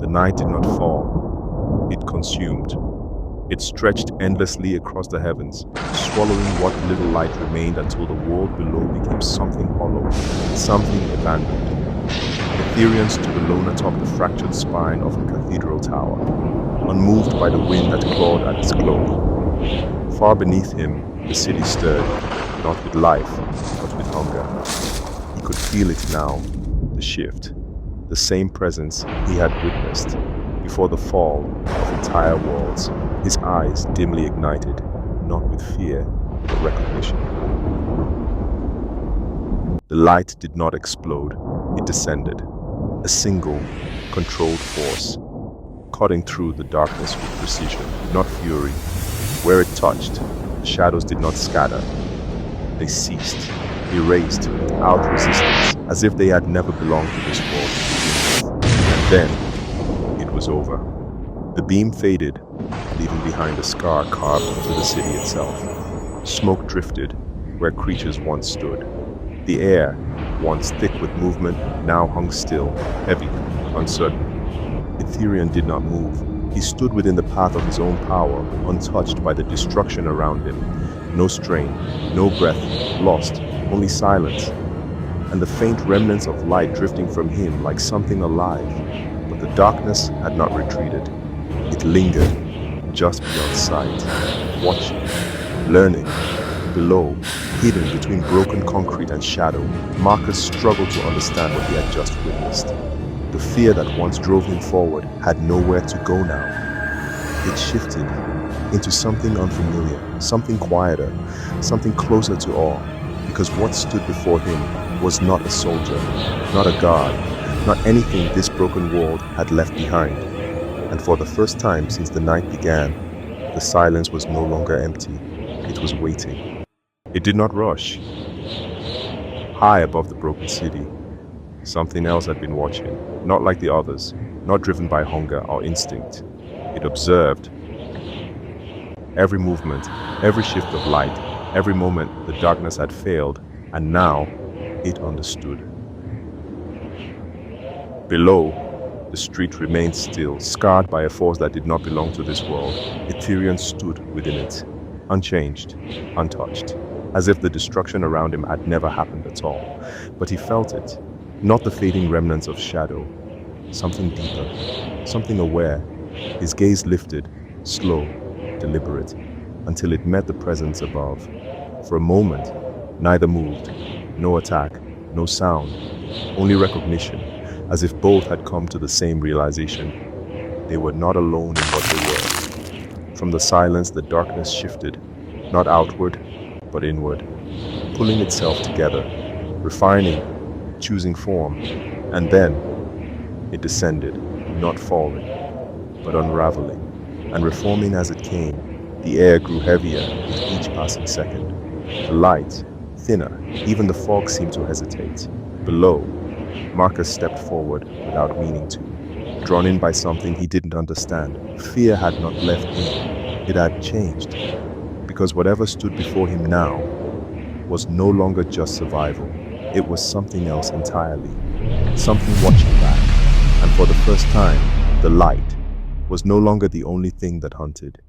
The night did not fall. It consumed. It stretched endlessly across the heavens, swallowing what little light remained until the world below became something hollow, something abandoned. Ethereon stood alone atop the fractured spine of a cathedral tower, unmoved by the wind that clawed at his cloak. Far beneath him, the city stirred, not with life, but with hunger. He could feel it now, the shift, the same presence he had witnessed before the fall of entire worlds, his eyes dimly ignited, not with fear, but recognition. The light did not explode, it descended, a single, controlled force, cutting through the darkness with precision, not fury. Where it touched, the shadows did not scatter. They ceased, erased without resistance, as if they had never belonged to this world. And then, it was over. The beam faded, leaving behind a scar carved into the city itself. Smoke drifted where creatures once stood. The air, once thick with movement, now hung still, heavy, uncertain. Ethereon did not move. He stood within the path of his own power, untouched by the destruction around him. No strain, no breath, lost, only silence, and the faint remnants of light drifting from him like something alive. But the darkness had not retreated. It lingered, just beyond sight, watching, learning. Below, hidden between broken concrete and shadow, Marcus struggled to understand what he had just witnessed. The fear that once drove him forward had nowhere to go now. It shifted into something unfamiliar, something quieter, something closer to awe, because what stood before him was not a soldier, not a guard, not anything this broken world had left behind. And for the first time since the night began, the silence was no longer empty, it was waiting. It did not rush. High above the broken city, something else had been watching, not like the others, not driven by hunger or instinct. It observed every movement, every shift of light, every moment the darkness had failed, and now it understood. Below, the street remained still, scarred by a force that did not belong to this world. Ethereon stood within it, unchanged, untouched, as if the destruction around him had never happened at all. But he felt it, not the fading remnants of shadow, something deeper, something aware. His gaze lifted, slow, deliberate, until it met the presence above. For a moment, neither moved, no attack, no sound, only recognition, as if both had come to the same realization. They were not alone in what they were. From the silence, the darkness shifted, not outward, but inward, pulling itself together, refining, choosing form, and then it descended, not falling, but unraveling, and reforming as it came. The air grew heavier with each passing second. The light, thinner, even the fog seemed to hesitate. Below, Marcus stepped forward without meaning to, drawn in by something he didn't understand. Fear had not left him, it had changed. Because whatever stood before him now was no longer just survival. It was something else entirely, something watching back. And for the first time, the light was no longer the only thing that hunted.